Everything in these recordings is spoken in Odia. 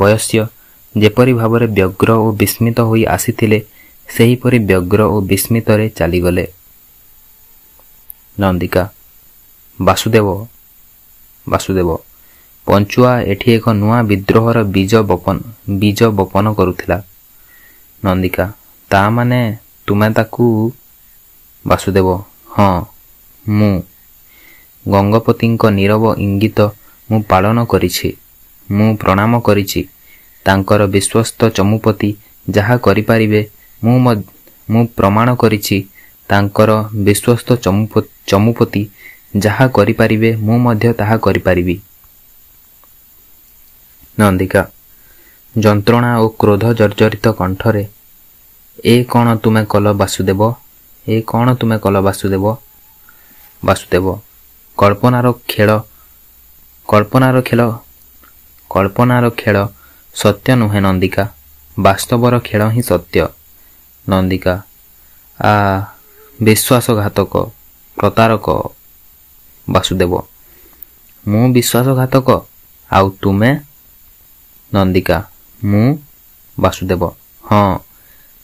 ବୟସ୍ୟ ଯେପରି ଭାବରେ ବ୍ୟଗ୍ର ଓ ବିସ୍ମିତ ହୋଇ ଆସିଥିଲେ ସେହିପରି ବ୍ୟଗ୍ର ଓ ବିସ୍ମିତରେ ଚାଲିଗଲେ। ନନ୍ଦିକା ବାସୁଦେବ ବାସୁଦେବ ପଞ୍ଚୁଆ ଏଠି ଏକ ନୂଆ ବିଦ୍ରୋହର ବୀଜ ବପନ କରୁଥିଲା। ନନ୍ଦିକା ତା ମାନେ ତୁମେ ତାକୁ? ବାସୁଦେବ ହଁ ମୁଁ। ଗଙ୍ଗପତିଙ୍କ ନୀରବ ଇଙ୍ଗିତ ମୁଁ ପାଳନ କରିଛି। ମୁଁ ପ୍ରଣାମ କରିଛି। ତାଙ୍କର ବିଶ୍ୱସ୍ତ ଚମୁପତି ଯାହା କରିପାରିବେ ମୁଁ ପ୍ରମାଣ କରିଛି। ତାଙ୍କର ବିଶ୍ୱସ୍ତ ଚମୁପତି ଯାହା କରିପାରିବେ ମୁଁ ମଧ୍ୟ ତାହା କରିପାରିବି। ନନ୍ଦିକା ଯନ୍ତ୍ରଣା ଓ କ୍ରୋଧ ଜର୍ଜରିତ କଣ୍ଠରେ ଏ କ'ଣ ତୁମେ କଲ ବାସୁଦେବ? ଏ କ'ଣ ତୁମେ କଲ ବାସୁଦେବ? ବାସୁଦେବ କଳ୍ପନାର ଖେଳ ସତ୍ୟ ନୁହେଁ ନନ୍ଦିକା, ବାସ୍ତବର ଖେଳ ହିଁ ସତ୍ୟ। ନନ୍ଦିକା ବିଶ୍ୱାସଘାତକ, ପ୍ରତାରକ। ବାସୁଦେବ ମୁଁ ବିଶ୍ୱାସଘାତକ? ଆଉ ତୁମେ? ନନ୍ଦିକା ମୁଁ? ବାସୁଦେବ ହଁ।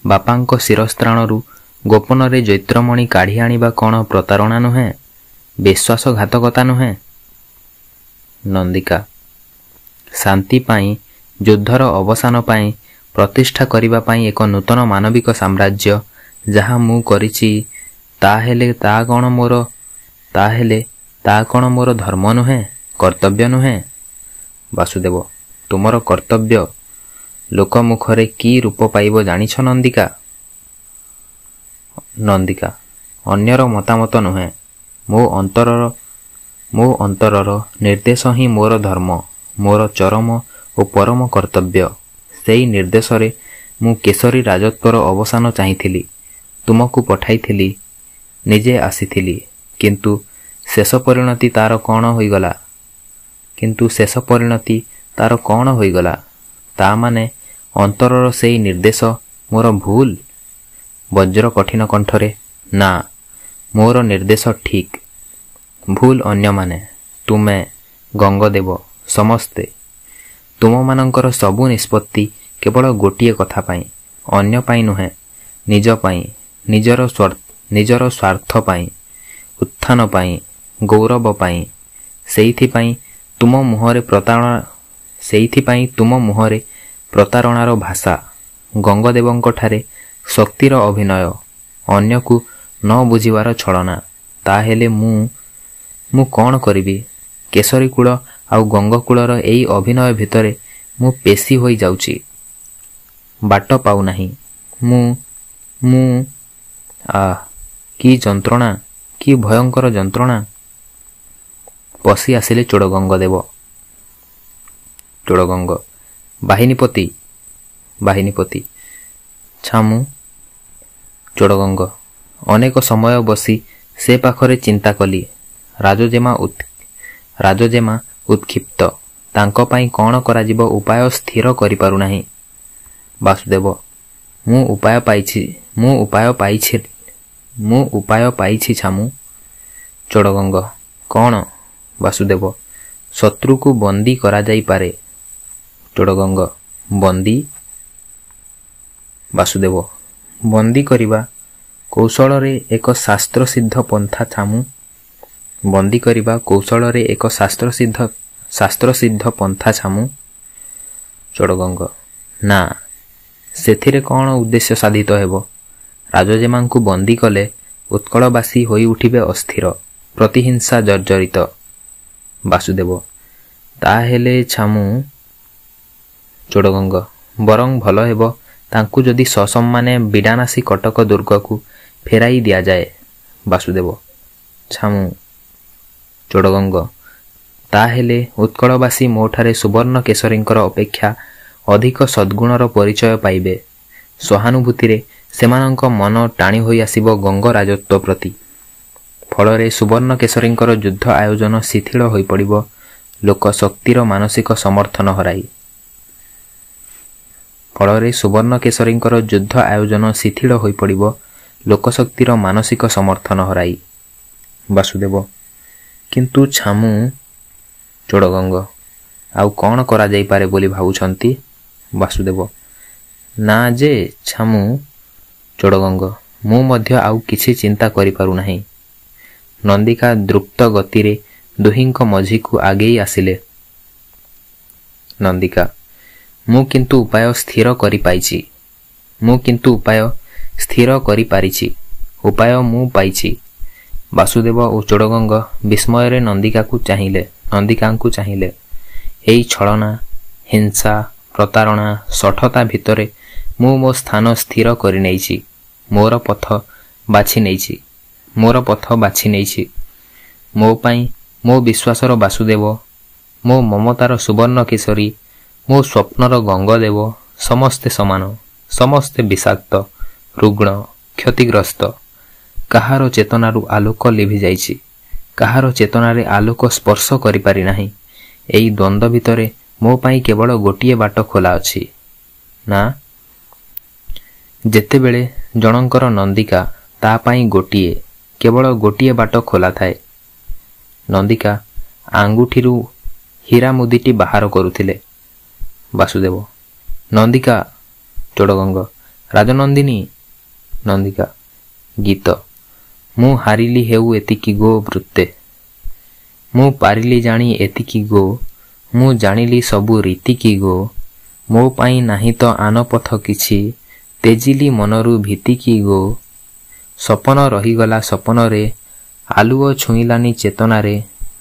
ବାପାଙ୍କ ଶିରସ୍ତ୍ରାଣରୁ ଗୋପନରେ ଜୈତ୍ରମଣି କାଢ଼ି ଆଣିବା କ'ଣ ପ୍ରତାରଣା ନୁହେଁ? ବିଶ୍ୱାସଘାତକତା ନୁହେଁ? ନନ୍ଦିକା ଶାନ୍ତି ପାଇଁ, ଯୁଦ୍ଧର ଅବସାନ ପାଇଁ, ପ୍ରତିଷ୍ଠା କରିବା ପାଇଁ ଏକ ନୂତନ ମାନବିକ ସାମ୍ରାଜ୍ୟ ଯାହା ମୁଁ କରିଛି, ତାହେଲେ ତା କ'ଣ ମୋର ଧର୍ମ ନୁହେଁ, କର୍ତ୍ତବ୍ୟ ନୁହେଁ? ବାସୁଦେବ ତୁମର କର୍ତ୍ତବ୍ୟ ଲୋକମୁଖରେ କି ରୂପ ପାଇବ ଜାଣିଛ ନନ୍ଦିକା? ନନ୍ଦିକା ଅନ୍ୟର ମତାମତ ନୁହେଁ, ମୋ ଅନ୍ତରର ନିର୍ଦ୍ଦେଶ ହିଁ ମୋର ଧର୍ମ, ମୋର ଚରମ ଓ ପରମ କର୍ତ୍ତବ୍ୟ। ସେଇ ନିର୍ଦ୍ଦେଶରେ ମୁଁ କେଶରୀ ରାଜତ୍ୱର ଅବସାନ ଚାହିଁଥିଲି। ତୁମକୁ ପଠାଇଥିଲି, ନିଜେ ଆସିଥିଲି, କିନ୍ତୁ ଶେଷ ପରିଣତି ତାର କ'ଣ ହୋଇଗଲା? ତା ମାନେ ଅନ୍ତରର ସେଇ ନିର୍ଦ୍ଦେଶ ମୋର ଭୁଲ? ବଜ୍ର କଠିନ କଣ୍ଠରେ ନା, ମୋର ନିର୍ଦ୍ଦେଶ ଠିକ୍, ଭୁଲ ଅନ୍ୟମାନେ, ତୁମେ, ଗଙ୍ଗଦେବ, ସମସ୍ତେ। ତୁମମାନଙ୍କର ସବୁ ନିଷ୍ପତ୍ତି କେବଳ ଗୋଟିଏ କଥା ପାଇଁ, ଅନ୍ୟ ପାଇଁ ନୁହେଁ, ନିଜ ପାଇଁ, ନିଜର ସ୍ୱାର୍ଥ ପାଇଁ, ଉତ୍ଥାନ ପାଇଁ, ଗୌରବ ପାଇଁ। ସେଇଥିପାଇଁ ତୁମ ମୁହଁରେ ପ୍ରତାରଣାର ଭାଷା, ଗଙ୍ଗଦେବଙ୍କଠାରେ ଶକ୍ତିର ଅଭିନୟ, ଅନ୍ୟକୁ ନ ବୁଝିବାର ଛଳନା। ତାହେଲେ ମୁଁ କ'ଣ କରିବି? କେଶରୀକୂଳ ଆଉ ଗଙ୍ଗକୂଳର ଏଇ ଅଭିନୟ ଭିତରେ ମୁଁ ପେଶୀ ହୋଇ ଯାଉଛି, ବାଟ ପାଉନାହିଁ। କି ଯନ୍ତ୍ରଣା, କି ଭୟଙ୍କର ଯନ୍ତ୍ରଣା। ପଶି ଆସିଲେ ଚୋଡ଼ଗଙ୍ଗଦେବ। ଚୋଡ଼ଗଙ୍ଗ ବାହିନୀପତି ଛାମୁ। ଚୋଡ଼ଗଙ୍ଗ ଅନେକ ସମୟ ବସି ସେ ପାଖରେ ଚିନ୍ତା କଲି। ରାଜଜେମା ଉତ୍କ୍ଷିପ୍ତ। ତାଙ୍କ ପାଇଁ କ'ଣ କରାଯିବ ଉପାୟ ସ୍ଥିର କରିପାରୁନାହିଁ। ବାସୁଦେବ ମୁଁ ଉପାୟ ପାଇଛି ଛାମୁ। ଚୋଡ଼ଗଙ୍ଗ କ'ଣ? ବାସୁଦେବ ଶତ୍ରୁକୁ ବନ୍ଦୀ କରାଯାଇପାରେ। ଚୋଡ଼ଗଙ୍ଗ ବନ୍ଦୀ? ବାସୁଦେବ ବନ୍ଦୀ କରିବା କୌଶଳରେ ଏକ ଶାସ୍ତ୍ରସିଦ୍ଧ ପନ୍ଥା ଛାମୁ। ବନ୍ଦୀ କରିବା କୌଶଳରେ ଏକ ଶାସ୍ତ୍ରସିଦ୍ଧ ପନ୍ଥା ଛାମୁ। ଚୋଡ଼ଗଙ୍ଗ ନା, ସେଥିରେ କ'ଣ ଉଦ୍ଦେଶ୍ୟ ସାଧିତ ହେବ? ରାଜଜେମାଙ୍କୁ ବନ୍ଦୀ କଲେ ଉତ୍କଳବାସୀ ହୋଇ ଉଠିବେ ଅସ୍ଥିର, ପ୍ରତିହିଂସା ଜର୍ଜରିତ। ବାସୁଦେବ ତାହେଲେ ଛାମୁ। ଚୋଡ଼ଗଙ୍ଗ ବରଂ ଭଲ ହେବ ତାଙ୍କୁ ଯଦି ସସମ୍ମାନେ ବିଡ଼ାନାସୀ କଟକ ଦୁର୍ଗକୁ ଫେରାଇ ଦିଆଯାଏ। ବାସୁଦେବ ଛାମୁ। ଚୋଡ଼ଗଙ୍ଗ ତାହେଲେ ଉତ୍କଳବାସୀ ମୋଠାରେ ସୁବର୍ଣ୍ଣ କେଶରୀଙ୍କର ଅପେକ୍ଷା ଅଧିକ ସଦ୍ଗୁଣର ପରିଚୟ ପାଇବେ। ସହାନୁଭୂତିରେ ସେମାନଙ୍କ ମନ ଟାଣି ହୋଇ ଆସିବ ଗଙ୍ଗ ରାଜତ୍ୱ ପ୍ରତି। ଫଳରେ ସୁବର୍ଣ୍ଣ କେଶରୀଙ୍କର ଯୁଦ୍ଧ ଆୟୋଜନ ଶିଥିଳ ହୋଇପଡ଼ିବ ଲୋକ ଶକ୍ତିର ମାନସିକ ସମର୍ଥନ ହରାଇ। ଲୋକଶକ୍ତିର ମାନସିକ ସମର୍ଥନ ହରାଇ। ବାସୁଦେବ କିନ୍ତୁ ଛାମୁ। ଚୋଡ଼ଗଙ୍ଗ ଆଉ କ'ଣ କରାଯାଇପାରେ ବୋଲି ଭାବୁଛନ୍ତି? ବାସୁଦେବ ନା ଯେ ଛାମୁ। ଚୋଡ଼ଗଙ୍ଗ ମୁଁ ମଧ୍ୟ ଆଉ କିଛି ଚିନ୍ତା କରିପାରୁନାହିଁ। ନନ୍ଦିକା ଦ୍ରୁତ ଗତିରେ ଦୁହିଁଙ୍କ ମଝିକୁ ଆଗେଇ ଆସିଲେ। ନନ୍ଦିକା ମୁଁ କିନ୍ତୁ ଉପାୟ ସ୍ଥିର କରିପାରିଛି। ଉପାୟ ମୁଁ ପାଇଛି। ବାସୁଦେବ ଓ ଚୋଡ଼ଗଙ୍ଗ ବିସ୍ମୟରେ ନନ୍ଦିକାଙ୍କୁ ଚାହିଁଲେ। ଏଇ ଛଳନା, ହିଂସା, ପ୍ରତାରଣା, ଶଠତା ଭିତରେ ମୁଁ ମୋ ସ୍ଥାନ ସ୍ଥିର କରିନେଇଛି। ମୋର ପଥ ବାଛି ନେଇଛି। ମୋ ପାଇଁ ମୋ ବିଶ୍ୱାସର ବାସୁଦେବ, ମୋ ମମତାର ସୁବର୍ଣ୍ଣ କିଶୋରୀ, ମୋ ସ୍ୱପ୍ନର ଗଙ୍ଗଦେବ ସମସ୍ତେ ସମାନ, ସମସ୍ତେ ବିଷାକ୍ତ, ରୁଗ୍ଣ, କ୍ଷତିଗ୍ରସ୍ତ। କାହାର ଚେତନାରୁ ଆଲୋକ ଲିଭିଯାଇଛି, କାହାର ଚେତନାରେ ଆଲୋକ ସ୍ପର୍ଶ କରିପାରି ନାହିଁ। ଏଇ ଦ୍ୱନ୍ଦ୍ୱ ଭିତରେ ମୋ ପାଇଁ କେବଳ ଗୋଟିଏ ବାଟ ଖୋଲା ଅଛି। ନା, ଯେତେବେଳେ ଜଣଙ୍କର ନନ୍ଦିକା ତା ପାଇଁ କେବଳ ଗୋଟିଏ ବାଟ ଖୋଲା ଥାଏ। ନନ୍ଦିକା ଆଙ୍ଗୁଠିରୁ ହୀରା ମୁଦିଟି ବାହାର କରୁଥିଲେ। ବାସୁଦେବ ନନ୍ଦିକା। ଚୋଡ଼ଗଙ୍ଗ ରାଜନନ୍ଦିନୀ। ନନ୍ଦିକା ଗୀତ। ମୁଁ ହାରିଲି ହେଉ ଏତିକି ଗୋ ବୃତ୍ତେ, ମୁଁ ପାରିଲି ଜାଣି ଏତିକି ଗୋ, ମୁଁ ଜାଣିଲି ସବୁ ରୀତିକି ଗୋ, ମୋ ପାଇଁ ନାହିଁ ତ ଆନପଥ କିଛି, ତେଜିଲି ମନରୁ ଭୀତିକି ଗୋ, ସପନ ରହିଗଲା ସପନରେ, ଆଲୁଅ ଛୁଇଁଲାନି ଚେତନାରେ,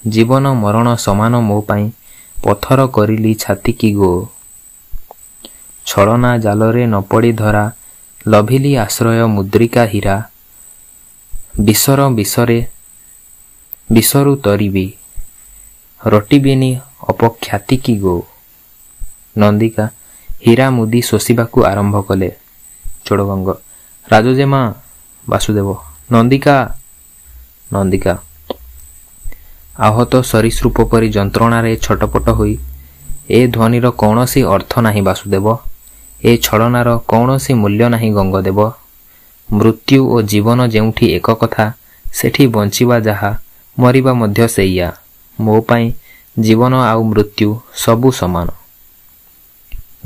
ଜୀବନ ମରଣ ସମାନ ମୋ ପାଇଁ, ପଥର କରିଲି ଛାତିକି ଗୋ। ଛଳନା ଜାଲରେ ନ ପଡ଼ି ଧରା, ଲଭିଲି ଆଶ୍ରୟ ମୁଦ୍ରିକା ହୀରା, ବିଷରୁ ତରିବି, ରଟିବିନି ଅପଖ୍ୟାତିକି ଗୋ। ନନ୍ଦିକା ହୀରା ମୁଦି ଶୋଷିବାକୁ ଆରମ୍ଭ କଲେ। ଚୋଡ଼ଗଙ୍ଗ ରାଜଜେମା। ବାସୁଦେବ ନନ୍ଦିକା। ନନ୍ଦିକା ଆହତ ସରୀସୃପ ପରି ଯନ୍ତ୍ରଣାରେ ଛଟପଟ ହୋଇ ଏ ଧ୍ୱନିର କୌଣସି ଅର୍ଥ ନାହିଁ ବାସୁଦେବ, ଏ ଛଳନାର କୌଣସି ମୂଲ୍ୟ ନାହିଁ ଗଙ୍ଗଦେବ। ମୃତ୍ୟୁ ଓ ଜୀବନ ଯେଉଁଠି ଏକ କଥା, ସେଠି ବଞ୍ଚିବା ଯାହା, ମରିବା ମଧ୍ୟ ସେଇଆ। ମୋ ପାଇଁ ଜୀବନ ଆଉ ମୃତ୍ୟୁ ସବୁ ସମାନ।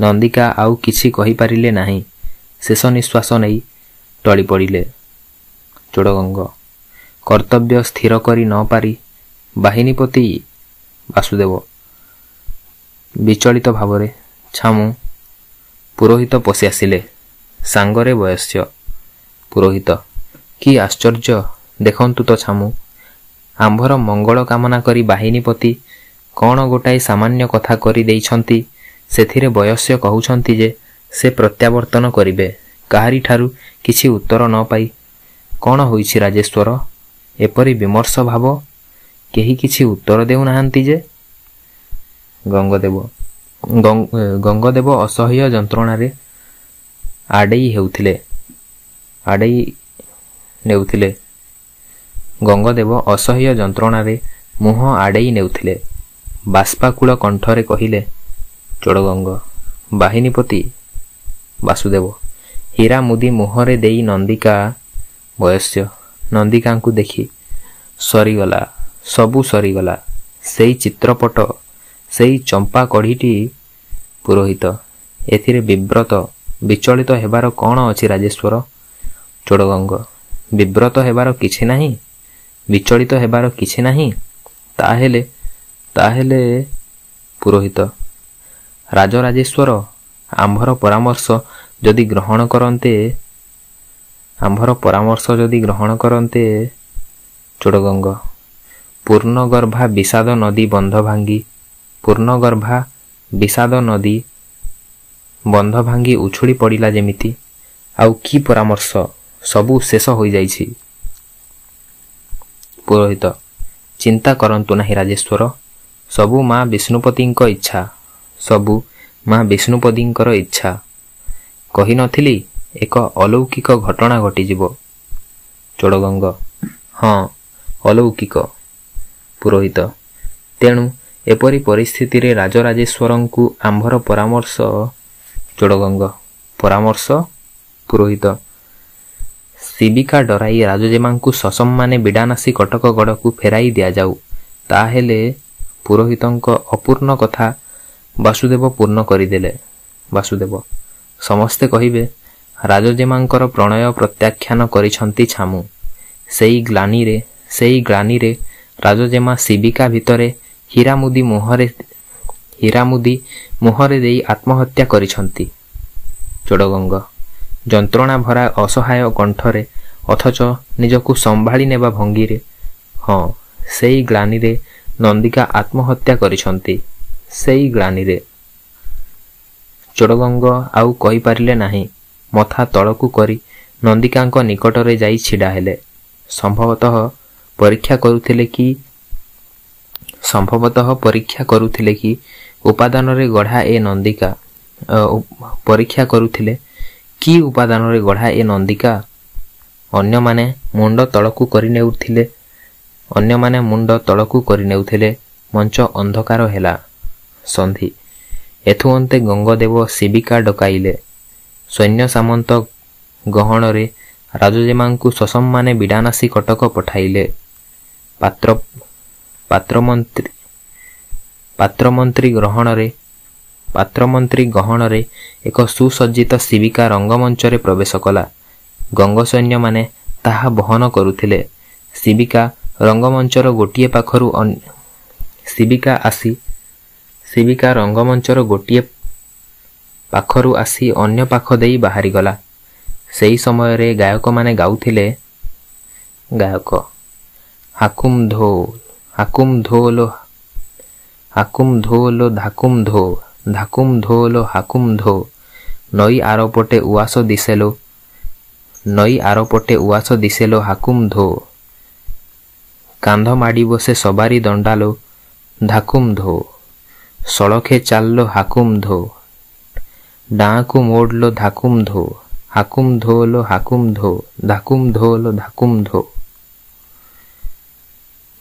ନନ୍ଦିକା ଆଉ କିଛି କହିପାରିଲେ ନାହିଁ। ଶେଷ ନିଶ୍ୱାସ ନେଇ ଟଳି ପଡ଼ିଲେ। ଚୋଡ଼ଗଙ୍ଗ କର୍ତ୍ତବ୍ୟ ସ୍ଥିର କରି ନ ପାରି ବାହିନୀପତି। ବାସୁଦେବ ବିଚଳିତ ଭାବରେ। ଛାମୁ। ପୁରୋହିତ ପଶି ଆସିଲେ, ସାଙ୍ଗରେ ବୟସ୍ୟ। ପୁରୋହିତ କି ଆଶ୍ଚର୍ଯ୍ୟ! ଦେଖନ୍ତୁ ତ ଛାମୁ, ଆମ୍ଭର ମଙ୍ଗଳ କାମନା କରି ବାହିନୀପତି କ'ଣ ଗୋଟାଏ ସାମାନ୍ୟ କଥା କରି ଦେଇଛନ୍ତି, ସେଥିରେ ବୟସ୍ୟ କହୁଛନ୍ତି ଯେ ସେ ପ୍ରତ୍ୟାବର୍ତ୍ତନ କରିବେ କାହାରିଠାରୁ କିଛି ଉତ୍ତର ନ ପାଇ। କ'ଣ ହୋଇଛି ରାଜେଶ୍ୱର, ଏପରି ବିମର୍ଷ ଭାବ? କେହି କିଛି ଉତ୍ତର ଦେଉନାହାନ୍ତି ଯେ? ଗଙ୍ଗଦେବ ଅସହ୍ୟ ଯନ୍ତ୍ରଣାରେ ଆଡ଼େଇ ନେଉଥିଲେ। ଗଙ୍ଗଦେବ ଅସହ୍ୟ ଯନ୍ତ୍ରଣାରେ ମୁହଁ ଆଡ଼େଇ ନେଉଥିଲେ। ବାଷ୍ପାକୁଳ କଣ୍ଠରେ କହିଲେ। ଚୋଡ଼ଗଙ୍ଗ ବାହିନୀପତି। ବାସୁଦେବ ହୀରା ମୁଦି ମୁହଁରେ ଦେଇ ନନ୍ଦିକା। ବୟସ୍ୟ ନନ୍ଦିକାଙ୍କୁ ଦେଖି ସରିଗଲା, ସବୁ ସରିଗଲା, ସେଇ ଚିତ୍ରପଟ, ସେଇ ଚମ୍ପା କଢ଼ିଟି। ପୁରୋହିତ ଏଥିରେ ବିଚଳିତ ହେବାର କ'ଣ ଅଛି ରାଜେଶ୍ୱର? ଚୋଡ଼ଗଙ୍ଗ ବିବ୍ରତ ହେବାର କିଛି ନାହିଁ, ବିଚଳିତ ହେବାର କିଛି ନାହିଁ। ତାହେଲେ ପୁରୋହିତ ରାଜରାଜେଶ୍ୱର ଆମ୍ଭର ପରାମର୍ଶ ଯଦି ଗ୍ରହଣ କରନ୍ତେ। ଚୋଡ଼ଗଙ୍ଗ ପୂର୍ଣ୍ଣଗର୍ଭା ବିଷାଦ ନଦୀ ବନ୍ଧ ଭାଙ୍ଗି ଉଛୁଳି ପଡ଼ିଲା ଯେମିତି। ଆଉ କି ପରାମର୍ଶ, ସବୁ ଶେଷ ହୋଇଯାଇଛି। ପୁରୋହିତ ଚିନ୍ତା କରନ୍ତୁ ନାହିଁ ରାଜେଶ୍ୱର, ସବୁ ମା ବିଷ୍ଣୁପତିଙ୍କର ଇଚ୍ଛା। କହିନଥିଲି ଏକ ଅଲୌକିକ ଘଟଣା ଘଟିଯିବ। ଚୋଡ଼ଗଙ୍ଗ ହଁ, ଅଲୌକିକ। ପୁରୋହିତ ତେଣୁ ଏପରି ପରିସ୍ଥିତିରେ ରାଜରାଜେଶ୍ୱରଙ୍କୁ ଆମ୍ଭର ପରାମର୍ଶ। ଚୋଡ଼ଗଙ୍ଗ ପରାମର୍ଶ? ପୁରୋହିତ ଶିବିକା ଡରାଇ ରାଜଜେମାଙ୍କୁ ସସମ୍ମାନେ ବିଡ଼ାନାସି କଟକ ଗଡ଼କୁ ଫେରାଇ ଦିଆଯାଉ। ତାହେଲେ ପୁରୋହିତଙ୍କ ଅପୂର୍ଣ୍ଣ କଥା ବାସୁଦେବ ପୂର୍ଣ୍ଣ କରିଦେଲେ। ବାସୁଦେବ ସମସ୍ତେ କହିବେ ରାଜଜେମାଙ୍କର ପ୍ରଣୟ ପ୍ରତ୍ୟାଖ୍ୟାନ କରିଛନ୍ତି ଛାମୁ। ସେଇ ଗ୍ଲାନିରେ ରାଜଜେମା ଶିବିକା ଭିତରେ ହୀରାମୁଦି ମୁହଁରେ ଦେଇ ଆତ୍ମହତ୍ୟା କରିଛନ୍ତି। ଚୋଡ଼ଗଙ୍ଗ ଯନ୍ତ୍ରଣା ଭରା ଅସହାୟ କଣ୍ଠରେ ଅଥଚ ନିଜକୁ ସମ୍ଭାଳି ନେବା ଭଙ୍ଗୀରେ, ହଁ ସେଇ ଗ୍ଲାନିରେ ନନ୍ଦିକା ଆତ୍ମହତ୍ୟା କରିଛନ୍ତି। ସେଇ ଗ୍ଲାନିରେ। ଚୋଡ଼ଗଙ୍ଗ ଆଉ କହିପାରିଲେ ନାହିଁ। ମଥା ତଳକୁ କରି ନନ୍ଦିକାଙ୍କ ନିକଟରେ ଯାଇ ଛିଡ଼ା ହେଲେ। ସମ୍ଭବତଃ ପରୀକ୍ଷା କରୁଥିଲେ କି ଉପାଦାନରେ ଗଢ଼ା ଏ ନନ୍ଦିକା। ଅନ୍ୟମାନେ ମୁଣ୍ଡ ତଳକୁ କରିନେଉଥିଲେ। ମଞ୍ଚ ଅନ୍ଧକାର ହେଲା। ସନ୍ଧି। ଏଥୁ ଅନ୍ତେ ଗଙ୍ଗଦେବ ଶିବିକା ଡକାଇଲେ। ସୈନ୍ୟ ସାମନ୍ତ ଗହଣରେ ରାଜଜେମାଙ୍କୁ ସସମ୍ମାନେ ବିଡ଼ାନାସୀ କଟକ ପଠାଇଲେ। ପାତ୍ରମନ୍ତ୍ରୀ ଗହଣରେ ଏକ ସୁସଜ୍ଜିତ ଶିବିକା ରଙ୍ଗମଞ୍ଚରେ ପ୍ରବେଶ କଲା। ଗଙ୍ଗ ସୈନ୍ୟମାନେ ତାହା ବହନ କରୁଥିଲେ। ଶିବିକା ରଙ୍ଗମଞ୍ଚର ଗୋଟିଏ ପାଖରୁ ଆସି ଅନ୍ୟ ପାଖ ଦେଇ ବାହାରିଗଲା। ସେହି ସମୟରେ ଗାୟକମାନେ ଗାଉଥିଲେ। ଗାୟକ ହାକୁମ୍ ଧୋ ଲୋ ଧାକୁମ୍ ଧୋ ନଈ ଆରପଟେ ଉଆସ ଦିଶେଲୋ ହାକୁମ୍ ଧୋ। କାନ୍ଧ ମାଡ଼ି ବସେ ସବାରି ଦଣ୍ଡାଲୋ ଧାକୁମ୍ ଧୋ। ସଳଖେ ଚାଲ୍ଲୋ ହାକୁମ୍ ଧୋ। ଡାଁକୁ ମୋଡ଼ଲୋ ଧାକୁମ୍ ଧୋ। ହାକୁମ୍ ଧୋ ଲୋ ହାକୁମ୍ ଧୋ। ଧାକୁମ୍ ଧୋ ଲୋ ଧାକୁମ୍ ଧୋ।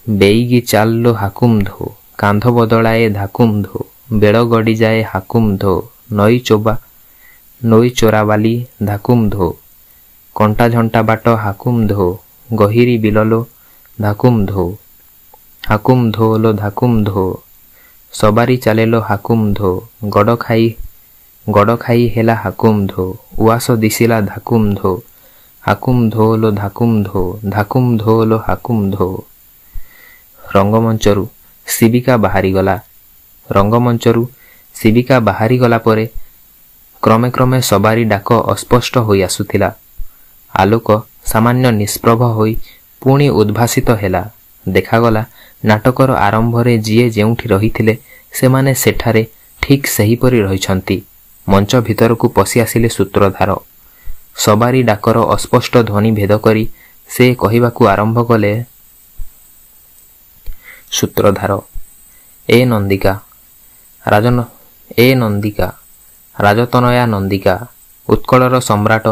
ବେଇଗି ଚାଲ୍ଲୋ ହାକୁମ୍ ଧୋ। କାନ୍ଧ ବଦଳାଏ ଧାକୁମ୍ ଧୋ। ବେଳ ଗଡ଼ିଯାଏ ହାକୁମ୍ ଧୋ। ନଈ ଚୋରାବାଲି ଧାକୁମ୍ ଧୋ। କଣ୍ଟା ଝଣ୍ଟା ବାଟ ହାକୁମ୍ ଧୋ। ଗହିରି ବିଲଲୋ ଧାକୁମ୍ ଧୋ। ହାକୁମ୍ ଧୋ ଲୋ ଧାକୁମ୍ ଧୋ। ସବାରି ଚାଲେଲୋ ହାକୁମ୍ ଧୋ। ଗଡ଼ ଖାଇ ହେଲା ହାକୁମ୍ ଧୋ। ଉଆସ ଦିଶିଲା ଧାକୁମ୍ ଧୋ। ହାକୁମ୍ ଧୋ ଲୋ ଧାକୁମ୍ ଧୋ। ଧାକୁମ୍ ଧୋ ଲୋ ହାକୁମ୍ ଧୋ। ରଙ୍ଗମଞ୍ଚରୁ ଶିବିକା ବାହାରିଗଲା ପରେ କ୍ରମେ ସବାରି ଡାକ ଅସ୍ପଷ୍ଟ ହୋଇ ଆସୁଥିଲା। ଆଲୋକ ସାମାନ୍ୟ ନିଷ୍ପ୍ରଭ ହୋଇ ପୁଣି ଉଦ୍ଭାସିତ ହେଲା। ଦେଖାଗଲା ନାଟକର ଆରମ୍ଭରେ ଯିଏ ଯେଉଁଠି ରହିଥିଲେ ସେମାନେ ସେଠାରେ ଠିକ୍ ସେହିପରି ରହିଛନ୍ତି। ମଞ୍ଚ ଭିତରକୁ ପଶି ଆସିଲେ ସୂତ୍ରଧାର। ସବାରି ଡାକର ଅସ୍ପଷ୍ଟ ଧ୍ୱନି ଭେଦ କରି ସେ କହିବାକୁ ଆରମ୍ଭ କଲେ। ସୂତ୍ରଧାର ଏ ନନ୍ଦିକା ରାଜତନୟା ନନ୍ଦିକା, ଉତ୍କଳର ସମ୍ରାଟ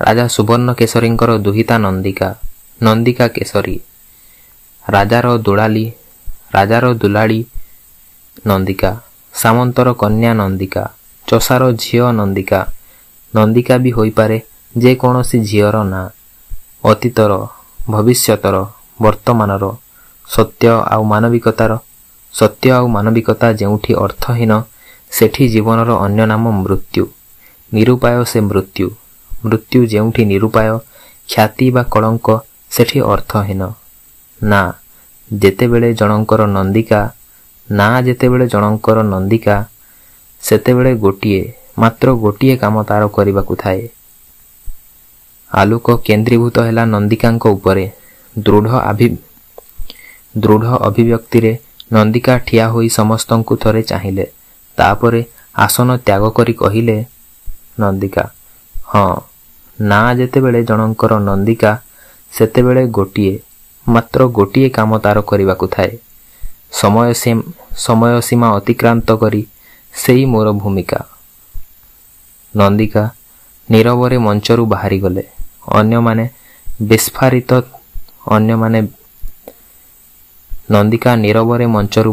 ରାଜା ସୁବର୍ଣ୍ଣକେଶରୀଙ୍କର ଦୁହିତା ନନ୍ଦିକା କେଶରୀ, ରାଜାର ଦୁଲାଳି ନନ୍ଦିକା, ସାମନ୍ତର କନ୍ୟା ନନ୍ଦିକା, ଚଷାର ଝିଅ ନନ୍ଦିକା। ନନ୍ଦିକା ବି ହୋଇପାରେ ଯେ କୌଣସି ଝିଅର ନାଁ। ଅତୀତର, ଭବିଷ୍ୟତର, ବର୍ତ୍ତମାନର, ସତ୍ୟ ଆଉ ମାନବିକତା ଯେଉଁଠି ଅର୍ଥହୀନ ସେଠି ଜୀବନର ଅନ୍ୟ ନାମ ମୃତ୍ୟୁ। ନିରୁପାୟ ସେ ମୃତ୍ୟୁ ଯେଉଁଠି ନିରୁପାୟ, ଖ୍ୟାତି ବା କଳଙ୍କ ସେଠି ଅର୍ଥହୀନ। ନା ଯେତେବେଳେ ଜଣଙ୍କର ନନ୍ଦିକା ସେତେବେଳେ ମାତ୍ର ଗୋଟିଏ କାମ ତାର କରିବାକୁ ଥାଏ। ଆଲୋକ କେନ୍ଦ୍ରୀଭୂତ ହେଲା ନନ୍ଦିକାଙ୍କ ଉପରେ। ଦୃଢ଼ ଅଭିବ୍ୟକ୍ତିରେ ନନ୍ଦିକା ଠିଆ ହୋଇ ସମସ୍ତଙ୍କୁ ଥରେ ଚାହିଁଲେ। ତାପରେ ଆସନ ତ୍ୟାଗ କରି କହିଲେ, ନନ୍ଦିକା ହଁ, ନା ଯେତେବେଳେ ଜଣଙ୍କର ନନ୍ଦିକା ସେତେବେଳେ ମାତ୍ର ଗୋଟିଏ କାମ ତାର କରିବାକୁ ଥାଏ। ସମୟ ସୀମା ଅତିକ୍ରାନ୍ତ କରି ସେଇ ମୋର ଭୂମିକା। ନନ୍ଦିକା ନୀରବରେ ମଞ୍ଚରୁ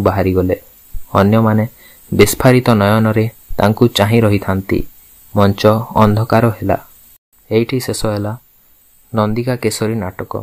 ବାହାରିଗଲେ। ଅନ୍ୟମାନେ ବିସ୍ଫାରିତ ନୟନରେ ତାଙ୍କୁ ଚାହିଁ ରହିଥାନ୍ତି। ମଞ୍ଚ ଅନ୍ଧକାର ହେଲା। ଏଇଠି ଶେଷ ହେଲା ନନ୍ଦିକା କେଶରୀ ନାଟକ।